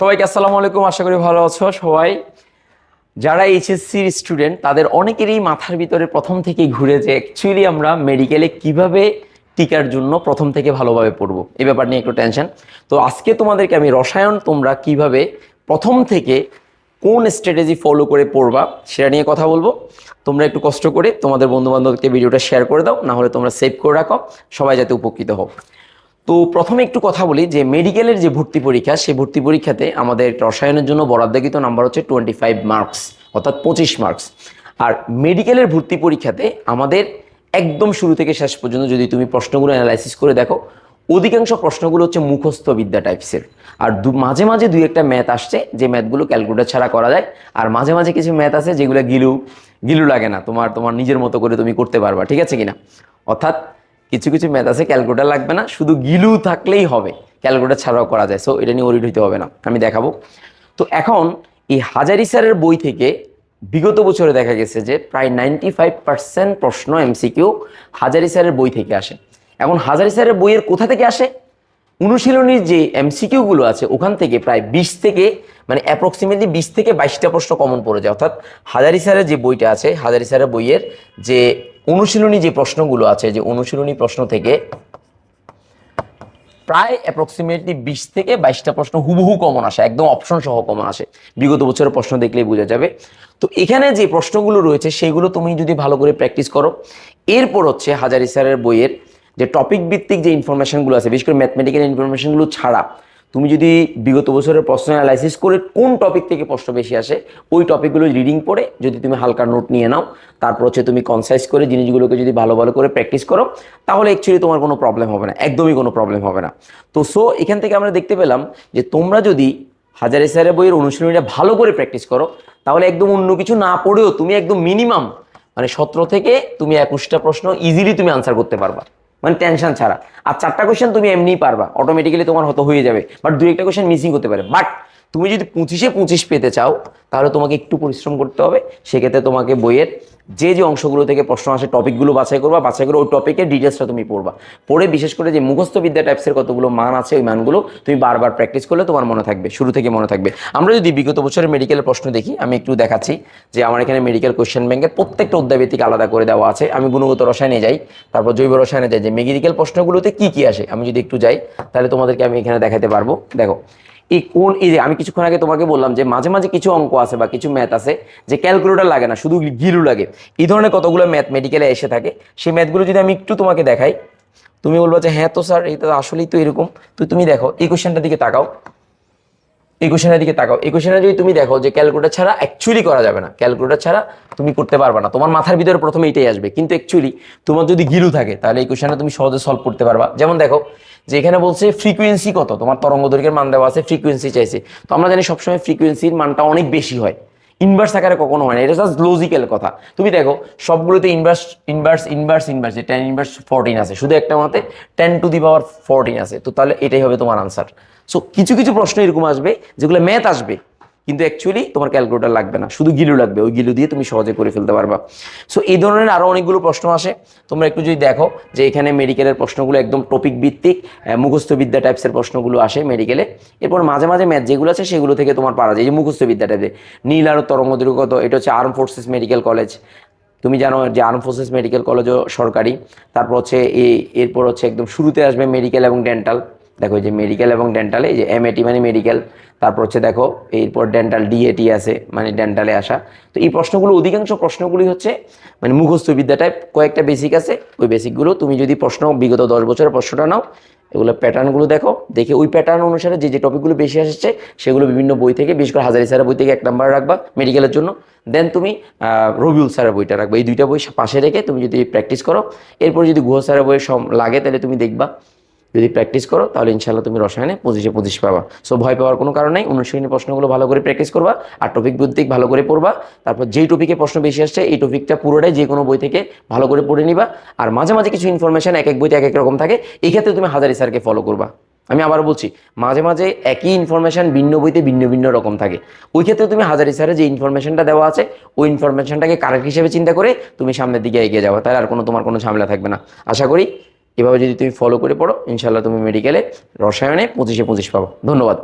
সবাইকে আসসালামু আলাইকুম। আশা করি ভালো আছো সবাই। যারা এইচএসসির স্টুডেন্ট তাদের অনেকেরই মাথার ভিতরে প্রথম থেকেই ঘুরে যে অ্যাকচুয়ালি আমরা মেডিকেলে কিভাবে টিকার জন্য প্রথম থেকে ভালোভাবে পড়বো, এই ব্যাপার নিয়ে একটু টেনশন। তো আজকে তোমাদেরকে আমি রসায়ন তোমরা কিভাবে প্রথম থেকে কোন স্ট্র্যাটেজি ফলো করে পড়বা সেটা নিয়ে কথা বলবো। তোমরা একটু কষ্ট করে তোমাদের বন্ধুবান্ধবকে ভিডিওটা শেয়ার করে দাও, না হলে তোমরা সেভ করে রাখো, সবাই যাতে উপকৃত হোক। তো প্রথমে একটু কথা বলি যে মেডিকেলের যে ভর্তি পরীক্ষা, সেই ভর্তি পরীক্ষাতে আমাদের রসায়নের জন্য বরাদ্দকৃত নাম্বার হচ্ছে 25 মার্কস, অর্থাৎ 25 মার্কস। আর মেডিকেলের ভর্তি পরীক্ষাতে আমাদের একদম শুরু থেকে শেষ পর্যন্ত যদি তুমি প্রশ্নগুলো অ্যানালাইসিস করে দেখো, অধিকাংশ প্রশ্নগুলো হচ্ছে মুখস্থ বিদ্যা টাইপসের। আর মাঝে মাঝে দুই একটা ম্যাথ আসছে যে ম্যাথগুলো ক্যালকুলেটর ছাড়া করা যায়। আর মাঝে মাঝে কিছু ম্যাথ আছে যেগুলো গিলু লাগে না, তোমার নিজের মতো করে তুমি করতে পারবা, ঠিক আছে কিনা। অর্থাৎ কিছু কিছু ম্যাথ আছে ক্যালকুলেটর লাগবে না, শুধু গিলু থাকলেই হবে, ক্যালকুলেটর ছাড়াও করা যায়। সো এটা নিয়ে ওরিড হইতে হবে না, আমি দেখাবো। তো এখন এই হাজারি স্যারের বই থেকে বিগত বছরে দেখা গেছে যে প্রায় 95% প্রশ্ন এমসিকিউ হাজারি স্যারের বই থেকে আসে। এখন হাজারি স্যারের বইয়ের কোথা থেকে আসে? অনুশীলনীর যে এমসিকিউগুলো আছে ওখান থেকে প্রায় 20 থেকে অ্যাপ্রক্সিমেটলি 20 থেকে 22টা প্রশ্ন কমন পড়ে যায়। অর্থাৎ হাজারি স্যারের যে বইটা আছে, হাজারি স্যারের বইয়ের যে অনুশীলনী যে প্রশ্নগুলো আছে, যে অনুশীলনী প্রশ্ন থেকে প্রায় অ্যাপ্রক্সিমেটলি 20 থেকে 22টা প্রশ্ন হুবহু কমন আসে, একদম অপশন সহ কমন আসে। বিগত বছরের প্রশ্ন দেখলেই বোঝা যাবে। তো এখানে যে প্রশ্নগুলো রয়েছে সেগুলো তুমি যদি ভালো করে প্র্যাকটিস করো, এরপর হচ্ছে হাজারি স্যারের বইয়ের যে টপিক ভিত্তিক যে ইনফরমেশনগুলো আছে, বিশেষ করে ম্যাথমেটিক্যাল ইনফরমেশনগুলো ছাড়া তুমি যদি বিগত বছরের প্রশ্ন অ্যানালাইসিস করে কোন টপিক থেকে প্রশ্ন বেশি আসে ওই টপিকগুলো রিডিং পড়ে যদি তুমি হালকা নোট নিয়ে নাও, তারপর হচ্ছে তুমি কনসাইজ করে জিনিসগুলোকে যদি ভালো ভালো করে প্র্যাকটিস করো, তাহলে অ্যাকচুয়ালি তোমার কোনো প্রবলেম হবে না, একদমই কোনো প্রবলেম হবে না। তো এখান থেকে আমরা দেখতে পেলাম যে তোমরা যদি হাজারি স্যারের বইয়ের অনুশীলনীটা ভালো করে প্র্যাকটিস করো, তাহলে একদম অন্য কিছু না পড়েও তুমি একদম মিনিমাম 17 থেকে তুমি 21টা প্রশ্ন ইজিলি তুমি আনসার করতে পারবা, টেনশন ছাড়া। আর 4টা কোয়েশ্চেন তুমি এমনিই পারবা, অটোমেটিক্যালি তোমার হয়তো হয়ে যাবে। বাট 2-1টা কোয়েশ্চেন মিসিং হতে পারে। বাট তুমি যদি 25-এ 25 পেতে চাও, তাহলে তোমাকে একটু পরিশ্রম করতে হবে। সেক্ষেত্রে তোমাকে বইয়ের যে যে অংশগুলো থেকে প্রশ্ন আসে টপিকগুলো বাছাই করে ওই টপিকের ডিটেলসটা তুমি পড়বা। পড়ে বিশেষ করে যে মুখস্থ বিদ্যা টাইপসের কতগুলো মান আছে, ওই মানগুলো তুমি বারবার প্র্যাকটিস করলে তোমার মনে থাকবে, শুরু থেকে মনে থাকবে। আমরা যদি বিগত বছরের মেডিকেলের প্রশ্ন দেখি, আমি একটু দেখাচ্ছি যে আমার এখানে মেডিকেল কোয়েশ্চেন ব্যাংকের প্রত্যেকটা অধ্যায়ভিত্তিক আলাদা করে দেওয়া আছে। আমি গুণগত রসায়নে যাই, তারপর জৈব রসায়নে যাই, যে মেডিকেল প্রশ্নগুলোতে কি কি আসে আমি যদি একটু যাই, তাহলে তোমাদেরকে আমি এখানে দেখাতে পারবো। দেখো এই যে আমি কিছুক্ষণ আগে তোমাকে বললাম যে মাঝে মাঝে কিছু অঙ্ক আছে বা কিছু ম্যাথ আছে যে ক্যালকুলেটর লাগে না, শুধু গিলু লাগে। এই ধরনের কতগুলো ম্যাথ মেডিকেলে এসে থাকে। সেই ম্যাথগুলো যদি আমি একটু তোমাকে দেখাই, তুমি বলবো যে হ্যাঁ তো স্যার এটা আসলেই তো এরকম। তো তুমি দেখো এই কোশ্চেনটার দিকে তাকাও, এই কোশ্চেনে যদি তুমি দেখো যে ক্যালকুলেটর ছাড়া অ্যাকচুয়ালি করা যাবে না, ক্যালকুলেটর ছাড়া তুমি করতে পারবে না। তোমার মাথার ভিতরে প্রথমে এটাই আসবে, কিন্তু অ্যাকচুয়ালি তোমার যদি গিলু থাকে তাহলে এই কোশ্চেনটা তুমি সহজে সলভ করতে পারবা। যেমন দেখো যে এখানে বলছে ফ্রিকোয়েন্সি কত, তোমার তরঙ্গ দৈর্ঘ্যের মান দেওয়া আছে, ফ্রিকোয়েন্সি চাইছে। তো আমরা জানি সবসময় ফ্রিকোয়েন্সির মানটা অনেক বেশি হয়, ইনভার্স আকারে কখনো হয় না, এটা জাস্ট লজিক্যাল কথা। তুমি দেখো সবগুলোতে ইনভার্স যে 10⁻14 আছে, শুধু একটা মতে 10⁻14 আছে। তো তাহলে এটাই হবে তোমার আনসার। সো কিছু কিছু প্রশ্ন এরকম আসবে যেগুলো ম্যাথ আসবে, কিন্তু অ্যাকচুয়ালি তোমার ক্যালকুলেটর লাগবে না, শুধু গিলু লাগবে, ওই গিলু দিয়ে তুমি সহজে করে ফেলতে পারবা। সো এই ধরনের আরও অনেকগুলো প্রশ্ন আসে। তোমরা একটু যদি দেখো যে এখানে মেডিকেলের প্রশ্নগুলো একদম টপিক ভিত্তিক মুখস্থ বিদ্যা টাইপসের প্রশ্নগুলো আসে মেডিকেলে। এরপর মাঝে মাঝে ম্যাথ যেগুলো আছে সেগুলো থেকে তোমার পারা যায়। যে মুখস্থ বিদ্যা টাইপে নীল আরও তরঙ্গ দৈর্ঘ্য কত, এটা হচ্ছে আর্ম ফোর্সেস মেডিকেল কলেজ। তুমি জানো যে আর্ম ফোর্সেস মেডিকেল কলেজও সরকারি। তারপর হচ্ছে এরপর হচ্ছে একদম শুরুতে আসবে মেডিকেল এবং ডেন্টাল। দেখো যে মেডিকেল এবং ডেন্টালে যে এমএটি মানে মেডিকেল, তারপর হচ্ছে দেখো এরপর ডেন্টাল ডিএটি আছে, মানে ডেন্টালে আসা। তো এই প্রশ্নগুলো অধিকাংশ প্রশ্নগুলি হচ্ছে মুখস্থ বিদ্যা টাইপ, কয়েকটা বেসিক আছে, ওই বেসিকগুলো তুমি যদি প্রশ্ন বিগত 10 বছরের প্রশ্নটা নাও, এগুলো প্যাটার্নগুলো দেখো, দেখে ওই প্যাটার্ন অনুসারে যে যে টপিকগুলো বেশি আসছে সেগুলো বিভিন্ন বই থেকে, বিশেষ করে হাজারি স্যারের বই থেকে 1 নম্বরে রাখবা মেডিকেলের জন্য। দেন তুমি রবিউল স্যারের বইটা রাখবা। এই দুইটা বই পাশে রেখে তুমি যদি প্র্যাকটিস করো, এরপর যদি গুহ স্যারের বই লাগে তাহলে তুমি দেখবা, যদি প্র্যাকটিস করো তাহলে ইনশাল্লাহ তুমি রসায়নে 25-এ 25 পাবা। সো ভয় পাওয়ার কোনো কারণ নেই। অনুশীলনী প্রশ্নগুলো ভালো করে প্র্যাকটিস করবা আর টপিক ভিত্তিক ভালো করে পড়বা। তারপর যেই টপিকে প্রশ্ন বেশি আসছে এই টপিকটা পুরোটাই যে কোনো বই থেকে ভালো করে পড়ে নিবা। আর মাঝে মাঝে কিছু ইনফরমেশন এক এক বইতে এক এক রকম থাকে, এই ক্ষেত্রে তুমি হাজারি স্যারকে ফলো করবা। আমি আবারও বলছি, মাঝে মাঝে একই ইনফরমেশন ভিন্ন বইতে ভিন্ন ভিন্ন রকম থাকে, ওই ক্ষেত্রে তুমি হাজারি স্যারে যে ইনফরমেশনটা দেওয়া আছে ওই ইনফরমেশনটাকে কারেক্ট হিসেবে চিন্তা করে তুমি সামনের দিকে এগিয়ে যাওয়া, তাহলে আর তোমার কোনো ঝামেলা থাকবে না। আশা করি এভাবে যদি তুমি ফলো করে পড়ো, ইনশাল্লাহ তুমি মেডিকেলে রসায়নে 25-এ 25 পাবো। ধন্যবাদ।